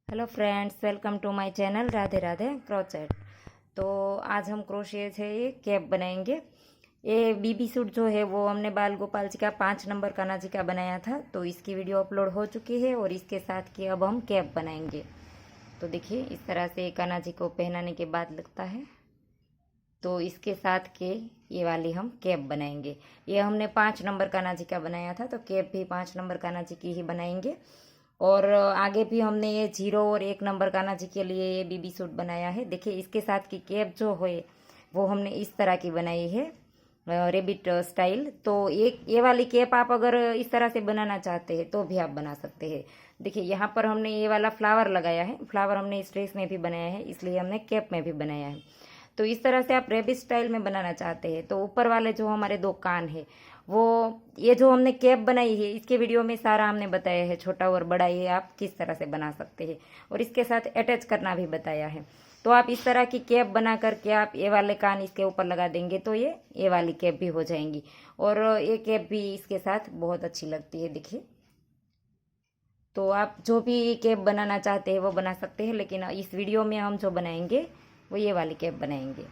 Hello friends, welcome to my channel Radhe Radhe crochet. तो आज हम क्रोशिया से ये कैप बनाएंगे। ये बीबी सूट जो है वो हमने बाल गोपाल जी का 5 नंबर कान्हा जी का बनाया था, तो इसकी वीडियो अपलोड हो चुकी है और इसके साथ की अब हम कैप बनाएंगे। तो देखिए इस तरह से कान्हा जी को पहनाने के बाद लगता है। तो इसके साथ के ये वाली हम कैप बनाएंगे। ये हमने 5 नंबर कान्हा जी का बनाया था, तो कैप भी 5 नंबर कान्हा जी की ही बनाएंगे। और आगे भी हमने ये 0 और 1 नंबर कान्हा जी के लिए ये बीबी सूट बनाया है। देखिए इसके साथ की कैप जो है वो हमने इस तरह की बनाई है, रेबिट स्टाइल। तो ये वाली कैप आप अगर इस तरह से बनाना चाहते हैं तो भी आप बना सकते हैं। देखिए यहाँ पर हमने ये वाला फ्लावर लगाया है, फ्लावर हमने इस ड्रेस में भी बनाया है, इसलिए हमने कैप में भी बनाया है। तो इस तरह से आप रेबिट स्टाइल में बनाना चाहते हैं तो ऊपर वाले जो हमारे 2 कान है वो, ये जो हमने कैप बनाई है इसके वीडियो में सारा हमने बताया है, छोटा और बड़ा ये आप किस तरह से बना सकते हैं और इसके साथ अटैच करना भी बताया है। तो आप इस तरह की कैप बना करके आप ये वाले कान इसके ऊपर लगा देंगे तो ये वाली कैप भी हो जाएंगी। और ये कैप भी इसके साथ बहुत अच्छी लगती है। देखिए तो आप जो भी कैप बनाना चाहते हैं वो बना सकते हैं, लेकिन इस वीडियो में हम जो बनाएंगे वो ये वाली कैप बनाएंगे।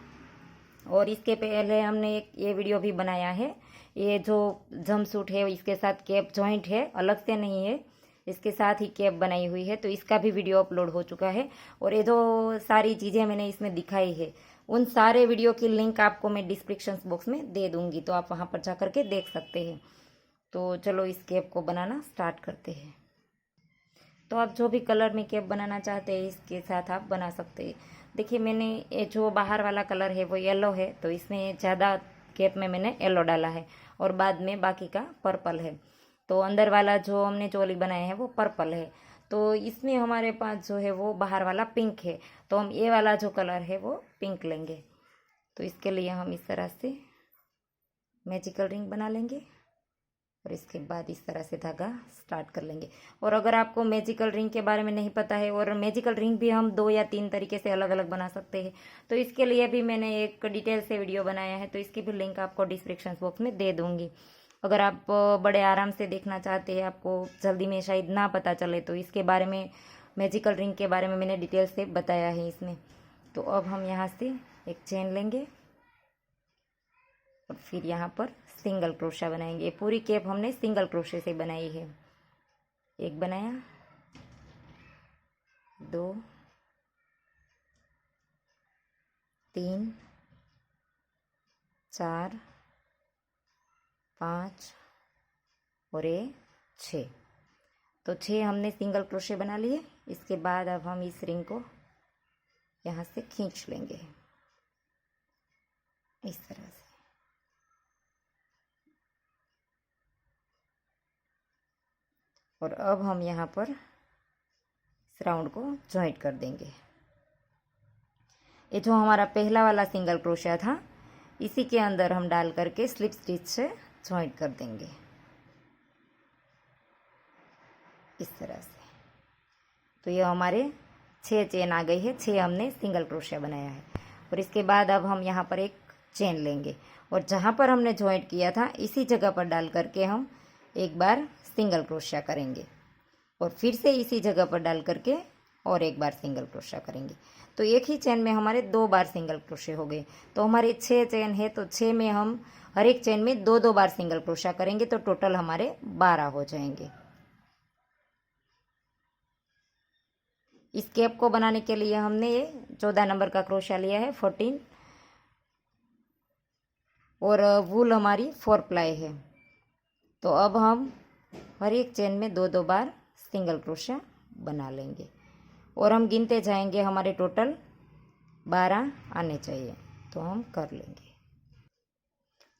और इसके पहले हमने एक ये वीडियो भी बनाया है, ये जो जम सूट है इसके साथ कैप जॉइंट है, अलग से नहीं है, इसके साथ ही कैप बनाई हुई है, तो इसका भी वीडियो अपलोड हो चुका है। और ये जो सारी चीज़ें मैंने इसमें दिखाई है उन सारे वीडियो की लिंक आपको मैं डिस्क्रिप्शन बॉक्स में दे दूंगी, तो आप वहाँ पर जा करके देख सकते हैं। तो चलो इस कैप को बनाना स्टार्ट करते हैं। तो आप जो भी कलर में कैप बनाना चाहते हैं इसके साथ आप बना सकते हैं। देखिए मैंने ये जो बाहर वाला कलर है वो येलो है, तो इसमें ज़्यादा कैप में मैंने येलो डाला है और बाद में बाकी का पर्पल है। तो अंदर वाला जो हमने चोली बनाया है वो पर्पल है। तो इसमें हमारे पास जो है वो बाहर वाला पिंक है, तो हम ये वाला जो कलर है वो पिंक लेंगे। तो इसके लिए हम इस तरह से मैजिकल रिंग बना लेंगे और इसके बाद इस तरह से धागा स्टार्ट कर लेंगे। और अगर आपको मैजिकल रिंग के बारे में नहीं पता है, और मैजिकल रिंग भी हम 2 या 3 तरीके से अलग अलग बना सकते हैं, तो इसके लिए भी मैंने एक डिटेल से वीडियो बनाया है, तो इसकी भी लिंक आपको डिस्क्रिप्शन बॉक्स में दे दूंगी। अगर आप बड़े आराम से देखना चाहते हैं, आपको जल्दी में शायद ना पता चले, तो इसके बारे में मैजिकल रिंग के बारे में मैंने डिटेल से बताया है इसमें। तो अब हम यहाँ से एक चेन लेंगे और फिर यहाँ पर सिंगल क्रोशा बनाएंगे। पूरी कैप हमने सिंगल क्रोशे से बनाई है। एक बनाया, 2, 3, 4, 5 और ये 6। तो 6 हमने सिंगल क्रोशे बना लिए। इसके बाद अब हम इस रिंग को यहाँ से खींच लेंगे इस तरह से। और अब हम यहाँ पर इस राउंड को जॉइंट कर देंगे। ये जो हमारा पहला वाला सिंगल क्रोशिया था इसी के अंदर हम डाल करके स्लिप स्टिच से जॉइंट कर देंगे इस तरह से। तो ये हमारे 6 चेन आ गई है, 6 हमने सिंगल क्रोशिया बनाया है। और इसके बाद अब हम यहाँ पर एक चेन लेंगे और जहाँ पर हमने जॉइंट किया था इसी जगह पर डाल करके हम एक बार सिंगल क्रोशिया करेंगे और फिर से इसी जगह पर डाल करके और एक बार सिंगल क्रोशिया करेंगे। तो एक ही चेन में हमारे 2 बार सिंगल क्रोशिया हो गए। तो हमारे 6 चेन है, तो 6 में हम हर एक चेन में 2-2 बार सिंगल क्रोशिया करेंगे, तो टोटल हमारे 12 हो जाएंगे। इस कैप को बनाने के लिए हमने ये 14 नंबर का क्रोशिया लिया है, 14, और वूल हमारी 4 प्लाई है। तो अब हम हर एक चेन में 2-2 बार सिंगल क्रोशिया बना लेंगे और हम गिनते जाएंगे, हमारे टोटल 12 आने चाहिए, तो हम कर लेंगे।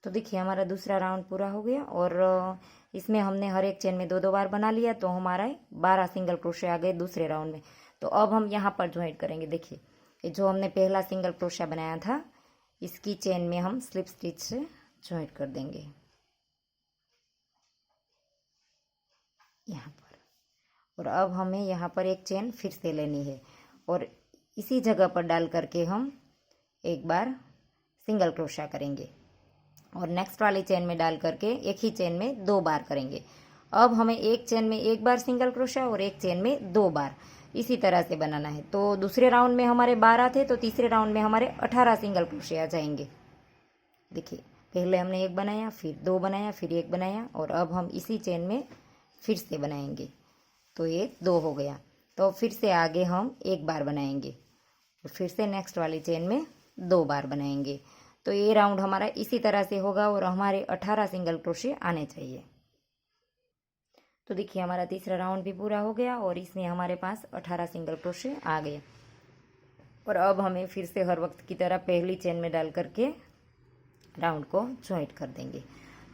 तो देखिए हमारा दूसरा राउंड पूरा हो गया और इसमें हमने हर एक चेन में 2-2 बार बना लिया, तो हमारा 12 सिंगल क्रोशिया आ गए दूसरे राउंड में। तो अब हम यहाँ पर ज्वाइंट करेंगे। देखिए ये जो हमने पहला सिंगल क्रोशिया बनाया था इसकी चेन में हम स्लिप स्टिच से ज्वाइंट कर देंगे यहाँ पर। और अब हमें यहाँ पर एक चेन फिर से लेनी है और इसी जगह पर डाल करके हम एक बार सिंगल क्रोशिया करेंगे और नेक्स्ट वाली चेन में डाल करके एक ही चेन में 2 बार करेंगे। अब हमें एक चेन में 1 बार सिंगल क्रोशिया और एक चेन में 2 बार, इसी तरह से बनाना है। तो दूसरे राउंड में हमारे 12 थे, तो तीसरे राउंड में हमारे 18 सिंगल क्रोशे आ जाएंगे। देखिए, पहले हमने एक बनाया, फिर दो बनाया, फिर एक बनाया, और अब हम इसी चेन में फिर से बनाएंगे। तो ये दो हो गया। तो फिर से आगे हम एक बार बनाएंगे और फिर से नेक्स्ट वाली चेन में 2 बार बनाएंगे। तो ये राउंड हमारा इसी तरह से होगा और हमारे 18 सिंगल क्रोशे आने चाहिए। तो देखिए, हमारा तीसरा राउंड भी पूरा हो गया और इसमें हमारे पास 18 सिंगल क्रोशे आ गए। और अब हमें फिर से हर वक्त की तरह पहली चेन में डाल करके राउंड को ज्वाइंट कर देंगे।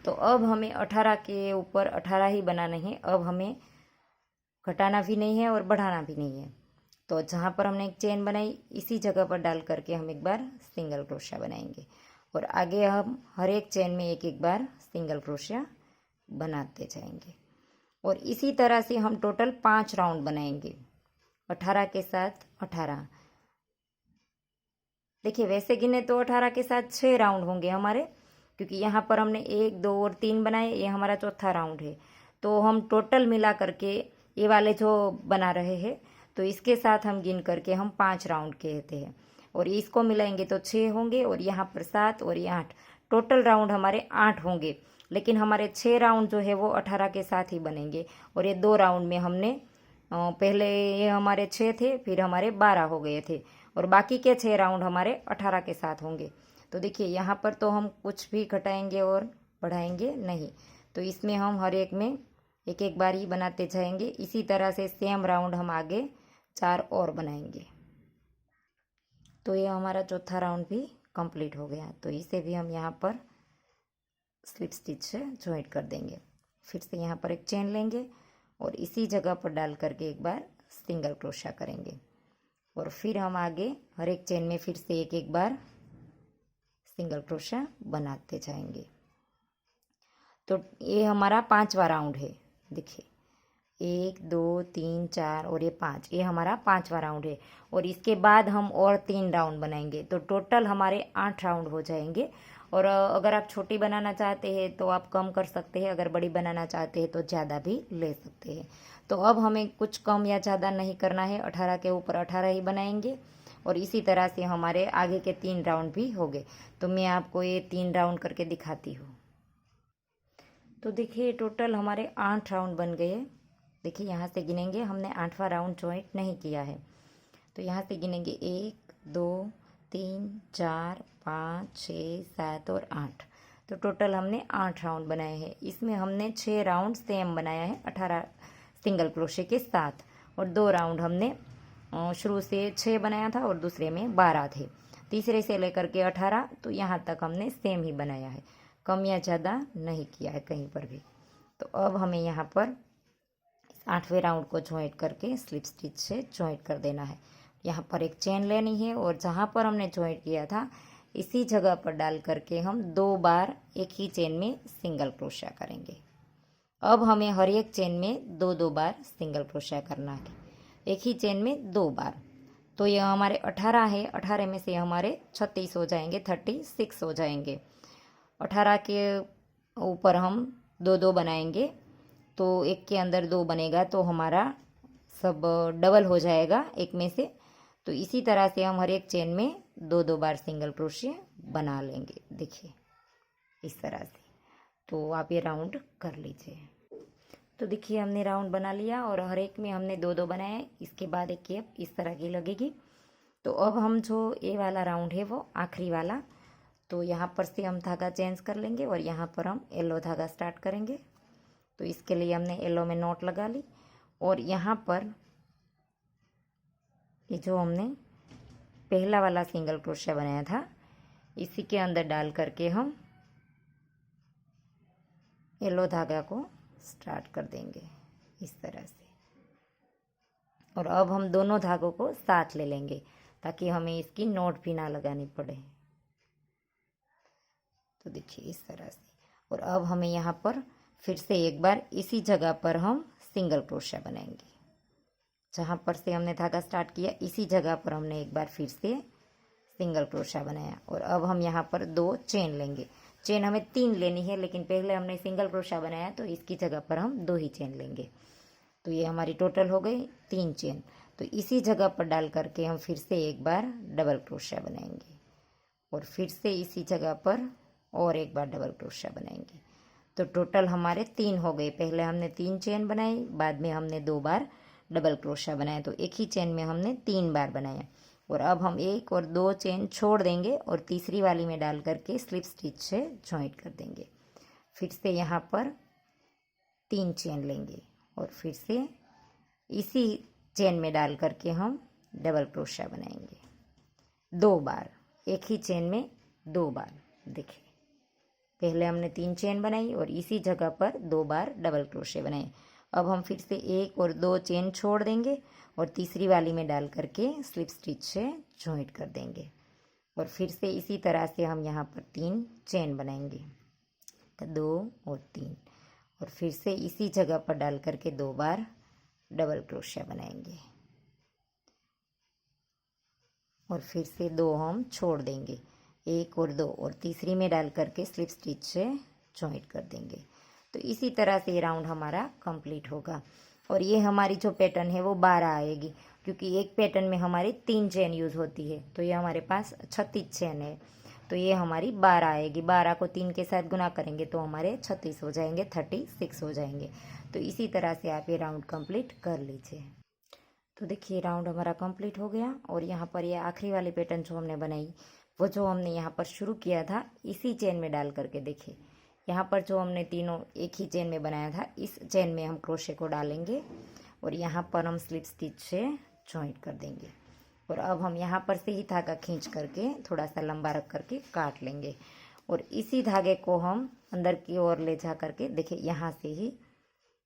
तो अब हमें 18 के ऊपर 18 ही बनाना है। अब हमें घटाना भी नहीं है और बढ़ाना भी नहीं है। तो जहाँ पर हमने एक चेन बनाई, इसी जगह पर डाल करके हम एक बार सिंगल क्रोशिया बनाएंगे और आगे हम हर एक चेन में एक एक बार सिंगल क्रोशिया बनाते जाएंगे। और इसी तरह से हम टोटल 5 राउंड बनाएंगे, 18 के साथ 18। देखिए, वैसे गिने तो 18 के साथ 6 राउंड होंगे हमारे, क्योंकि यहाँ पर हमने 1, 2 और 3 बनाए, ये हमारा चौथा राउंड है। तो हम टोटल मिला करके ये वाले जो बना रहे हैं, तो इसके साथ हम गिन करके हम 5 राउंड कहते हैं, और इसको मिलाएंगे तो 6 होंगे, और यहाँ पर 7 और ये 8, टोटल राउंड हमारे 8 होंगे। लेकिन हमारे 6 राउंड जो है वो 18 के साथ ही बनेंगे। और ये 2 राउंड में हमने पहले ये हमारे 6 थे, फिर हमारे 12 हो गए थे, और बाकी के 6 राउंड हमारे 18 के साथ होंगे। तो देखिए, यहाँ पर तो हम कुछ भी घटाएंगे और बढ़ाएंगे नहीं। तो इसमें हम हर एक में एक एक बार ही बनाते जाएंगे। इसी तरह से सेम राउंड हम आगे 4 और बनाएंगे। तो ये हमारा चौथा राउंड भी कंप्लीट हो गया। तो इसे भी हम यहाँ पर स्लिप स्टिच से ज्वाइंट कर देंगे। फिर से यहाँ पर एक चेन लेंगे और इसी जगह पर डाल करके एक बार सिंगल क्रोशिया करेंगे, और फिर हम आगे हर एक चेन में फिर से एक एक बार सिंगल क्रोशिया बनाते जाएंगे। तो ये हमारा 5वां राउंड है। देखिए, 1, 2, 3, 4 और ये 5, ये हमारा 5वां राउंड है। और इसके बाद हम और 3 राउंड बनाएंगे, तो टोटल हमारे 8 राउंड हो जाएंगे। और अगर आप छोटी बनाना चाहते हैं तो आप कम कर सकते हैं, अगर बड़ी बनाना चाहते हैं तो ज़्यादा भी ले सकते हैं। तो अब हमें कुछ कम या ज़्यादा नहीं करना है, 18 के ऊपर 18 ही बनाएंगे। और इसी तरह से हमारे आगे के 3 राउंड भी हो गए। तो मैं आपको ये 3 राउंड करके दिखाती हूँ। तो देखिए, टोटल हमारे 8 राउंड बन गए। देखिए, यहाँ से गिनेंगे, हमने 8वां राउंड ज्वाइंट नहीं किया है। तो यहाँ से गिनेंगे 1, 2, 3, 4, 5, 6, 7 और 8। तो टोटल हमने 8 राउंड बनाए हैं। इसमें हमने 6 राउंड सेम बनाया है 18 सिंगल क्रोशे के साथ, और 2 राउंड हमने शुरू से 6 बनाया था और दूसरे में 12 थे। तीसरे से लेकर के 18, तो यहाँ तक हमने सेम ही बनाया है, कम या ज़्यादा नहीं किया है कहीं पर भी। तो अब हमें यहाँ पर 8वें राउंड को ज्वाइंट करके स्लिप स्टिच से ज्वाइंट कर देना है। यहाँ पर एक चेन लेनी है और जहाँ पर हमने ज्वाइंट किया था इसी जगह पर डाल करके हम 2 बार एक ही चेन में सिंगल क्रोशिया करेंगे। अब हमें हर एक चेन में 2-2 बार सिंगल क्रोशिया करना है, एक ही चेन में 2 बार। तो यह हमारे 18 है, 18 में से हमारे 36 हो जाएंगे, 36 हो जाएंगे। 18 के ऊपर हम 2-2 बनाएंगे, तो एक के अंदर 2 बनेगा, तो हमारा सब डबल हो जाएगा एक में से। तो इसी तरह से हम हर एक चेन में 2-2 बार सिंगल क्रोशिया बना लेंगे। देखिए, इस तरह से। तो आप ये राउंड कर लीजिए। तो देखिए, हमने राउंड बना लिया और हर एक में हमने 2-2 बनाए। इसके बाद एक केप इस तरह की लगेगी। तो अब हम जो ये वाला राउंड है वो आखिरी वाला, तो यहाँ पर से हम धागा चेंज कर लेंगे और यहाँ पर हम येलो धागा स्टार्ट करेंगे। तो इसके लिए हमने येलो में नॉट लगा ली, और यहाँ पर ये जो हमने पहला वाला सिंगल क्रोशिया बनाया था इसी के अंदर डाल करके हम येलो धागा को स्टार्ट कर देंगे इस तरह से। और अब हम दोनों धागों को साथ ले लेंगे ताकि हमें इसकी नॉट भी ना लगानी पड़े। तो देखिए, इस तरह से। और अब हमें यहाँ पर फिर से एक बार इसी जगह पर हम सिंगल क्रोशिया बनाएंगे। जहाँ पर से हमने धागा स्टार्ट किया इसी जगह पर हमने एक बार फिर से सिंगल क्रोशिया बनाया। और अब हम यहाँ पर 2 चेन लेंगे। चेन हमें 3 लेनी है, लेकिन पहले हमने सिंगल क्रोशिया बनाया तो इसकी जगह पर हम 2 ही चेन लेंगे। तो ये हमारी टोटल हो गई 3 चेन। तो इसी जगह पर डाल करके हम फिर से एक बार डबल क्रोशिया बनाएंगे और फिर से इसी जगह पर और एक बार डबल क्रोशिया बनाएंगे। तो टोटल हमारे 3 हो गए। पहले हमने 3 चेन बनाई, बाद में हमने 2 बार डबल क्रोशिया बनाया, तो एक ही चेन में हमने 3 बार बनाया। और अब हम 1 और 2 चेन छोड़ देंगे और तीसरी वाली में डाल करके स्लिप स्टिच से जॉइंट कर देंगे। फिर से यहाँ पर 3 चेन लेंगे और फिर से इसी चेन में डाल करके हम डबल क्रोशिया बनाएंगे 2 बार, एक ही चेन में 2 बार। देखिए पहले हमने 3 चेन बनाई और इसी जगह पर 2 बार डबल क्रोशिया बनाए। अब हम फिर से 1 और 2 चेन छोड़ देंगे और तीसरी वाली में डाल करके स्लिप स्टिच से जॉइंट कर देंगे और फिर से इसी तरह से हम यहाँ पर 3 चेन बनाएंगे, 2 और 3, और फिर से इसी जगह पर डाल करके 2 बार डबल क्रोशिया बनाएंगे और फिर से 2 हम छोड़ देंगे, 1 और 2, और तीसरी में डाल करके स्लिप स्टिच से जॉइंट कर देंगे। तो इसी तरह से ये राउंड हमारा कंप्लीट होगा। और ये हमारी जो पैटर्न है वो 12 आएगी, क्योंकि एक पैटर्न में हमारी 3 चेन यूज़ होती है, तो ये हमारे पास 36 चेन है, तो ये हमारी 12 आएगी। 12 को 3 के साथ गुना करेंगे तो हमारे 36 हो जाएंगे, 36 हो जाएंगे। तो इसी तरह से आप ये राउंड कंप्लीट कर लीजिए। तो देखिए राउंड हमारा कंप्लीट हो गया। और यहाँ पर ये आखिरी वाली पैटर्न जो हमने बनाई, वो जो हमने यहाँ पर शुरू किया था इसी चेन में डाल करके, देखिए यहाँ पर जो हमने तीनों एक ही चेन में बनाया था, इस चेन में हम क्रोशे को डालेंगे और यहाँ पर हम स्लिप स्टिच से जॉइंट कर देंगे। और अब हम यहाँ पर से ही धागा खींच करके थोड़ा सा लंबा रख करके काट लेंगे और इसी धागे को हम अंदर की ओर ले जा करके, देखिए यहाँ से ही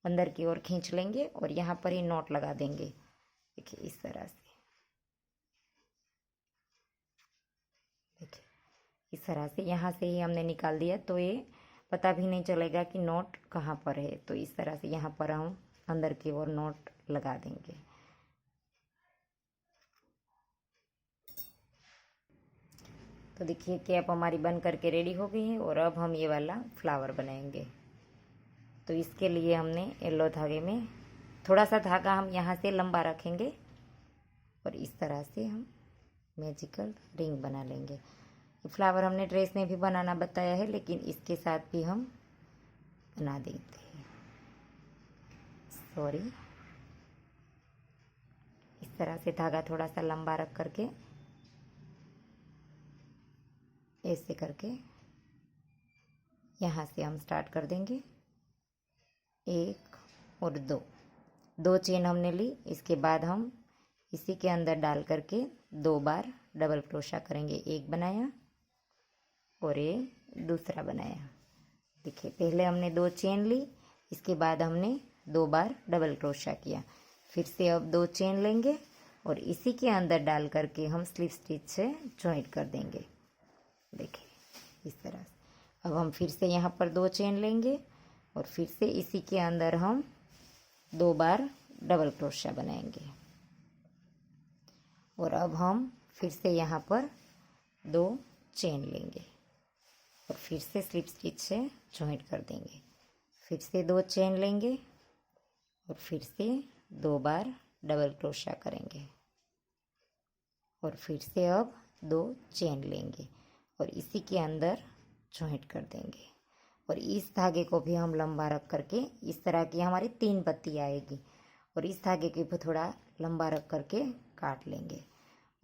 अंदर की ओर खींच लेंगे और यहाँ पर ही नॉट लगा देंगे। देखिए इस तरह से, देखिए इस तरह से यहाँ से ही हमने निकाल दिया, तो ये पता भी नहीं चलेगा कि नॉट कहाँ पर है। तो इस तरह से यहाँ पर हम अंदर की ओर नॉट लगा देंगे। तो देखिए कैप हमारी बन करके रेडी हो गई है और अब हम ये वाला फ्लावर बनाएंगे। तो इसके लिए हमने येलो धागे में थोड़ा सा धागा हम यहाँ से लंबा रखेंगे और इस तरह से हम मैजिकल रिंग बना लेंगे। फ्लावर हमने ड्रेस में भी बनाना बताया है, लेकिन इसके साथ भी हम बना देते हैं। सॉरी, इस तरह से धागा थोड़ा सा लंबा रख करके ऐसे करके यहाँ से हम स्टार्ट कर देंगे। 1 और 2 चेन हमने ली। इसके बाद हम इसी के अंदर डाल करके 2 बार डबल क्रोशा करेंगे। एक बनाया और एक दूसरा बनाया। देखिए पहले हमने 2 चेन ली, इसके बाद हमने 2 बार डबल क्रोशा किया। फिर से अब 2 चेन लेंगे और इसी के अंदर डाल करके हम स्लिप स्टिच से जॉइंट कर देंगे। देखिए इस तरह से। अब हम फिर से यहाँ पर 2 चेन लेंगे और फिर से इसी के अंदर हम 2 बार डबल क्रोशा बनाएंगे और अब हम फिर से यहाँ पर 2 चेन लेंगे और फिर से स्लिप स्टिच से जॉइंट कर देंगे। फिर से 2 चेन लेंगे और फिर से 2 बार डबल क्रोशा करेंगे और फिर से अब 2 चेन लेंगे और इसी के अंदर जॉइंट कर देंगे। और इस धागे को भी हम लंबा रख करके, इस तरह की हमारी 3 पत्ती आएगी और इस धागे को भी थोड़ा लंबा रख करके काट लेंगे।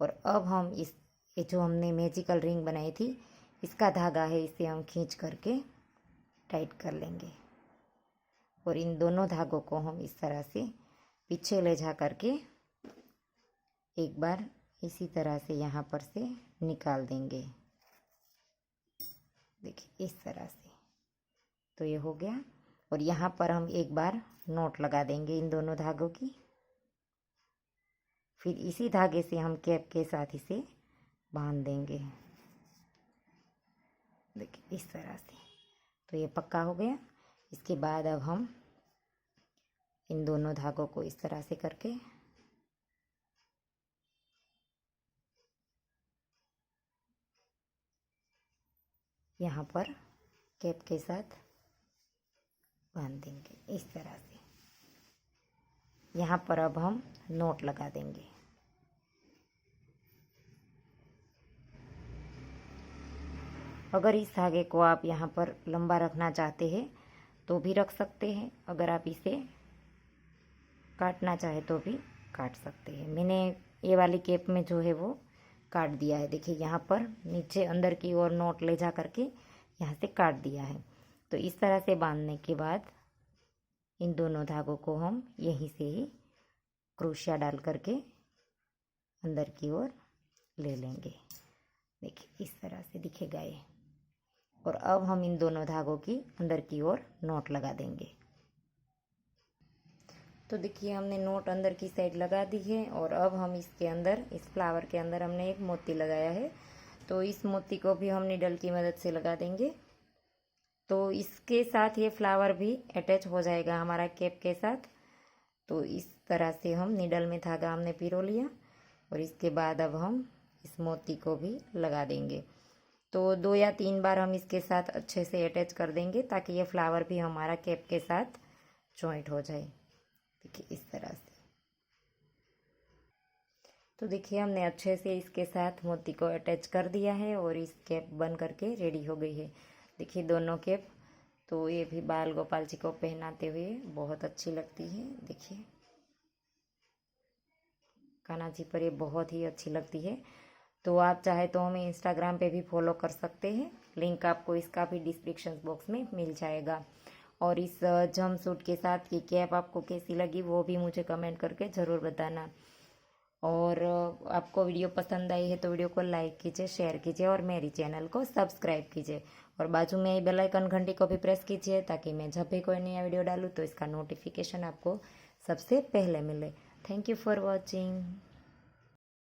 और अब हम ये जो हमने मैजिकल रिंग बनाई थी, इसका धागा है, इसे हम खींच करके टाइट कर लेंगे और इन दोनों धागों को हम इस तरह से पीछे ले जा करके एक बार इसी तरह से यहाँ पर से निकाल देंगे। देखिए इस तरह से। तो ये हो गया और यहाँ पर हम एक बार नोट लगा देंगे इन दोनों धागों की। फिर इसी धागे से हम कैप के साथ इसे बांध देंगे। देखिए इस तरह से। तो ये पक्का हो गया। इसके बाद अब हम इन दोनों धागों को इस तरह से करके यहाँ पर कैप के साथ बांध देंगे इस तरह से। यहाँ पर अब हम नोट लगा देंगे। अगर इस धागे को आप यहाँ पर लंबा रखना चाहते हैं तो भी रख सकते हैं, अगर आप इसे काटना चाहे तो भी काट सकते हैं। मैंने ये वाली केप में जो है वो काट दिया है। देखिए यहाँ पर नीचे अंदर की ओर नोट ले जा करके यहाँ से काट दिया है। तो इस तरह से बांधने के बाद इन दोनों धागों को हम यहीं से ही क्रोशिया डाल करके अंदर की ओर ले लेंगे। देखिए इस तरह से दिखेगा ये। और अब हम इन दोनों धागों की अंदर की ओर नोट लगा देंगे। तो देखिए हमने नोट अंदर की साइड लगा दी है और अब हम इसके अंदर, इस फ्लावर के अंदर हमने एक मोती लगाया है, तो इस मोती को भी हम निडल की मदद से लगा देंगे। तो इसके साथ ये फ्लावर भी अटैच हो जाएगा हमारा कैप के साथ। तो इस तरह से हम निडल में धागा हमने पिरो लिया और इसके बाद अब हम इस मोती को भी लगा देंगे। तो 2 या 3 बार हम इसके साथ अच्छे से अटैच कर देंगे ताकि ये फ्लावर भी हमारा कैप के साथ जॉइंट हो जाए। देखिए इस तरह से। तो देखिए हमने अच्छे से इसके साथ मोती को अटैच कर दिया है और इस कैप बन करके रेडी हो गई है। देखिए दोनों कैप, तो ये भी बाल गोपाल जी को पहनाते हुए बहुत अच्छी लगती है। देखिए कान्हा जी पर ये बहुत ही अच्छी लगती है। तो आप चाहे तो हमें इंस्टाग्राम पे भी फॉलो कर सकते हैं, लिंक आपको इसका भी डिस्क्रिप्शन बॉक्स में मिल जाएगा। और इस जम सूट के साथ की कैप आपको कैसी लगी वो भी मुझे कमेंट करके ज़रूर बताना। और आपको वीडियो पसंद आई है तो वीडियो को लाइक कीजिए, शेयर कीजिए और मेरी चैनल को सब्सक्राइब कीजिए। और बाजू में ही बेल आइकन घंटी को भी प्रेस कीजिए ताकि मैं जब भी कोई नया वीडियो डालूँ तो इसका नोटिफिकेशन आपको सबसे पहले मिले। Thank you for watching.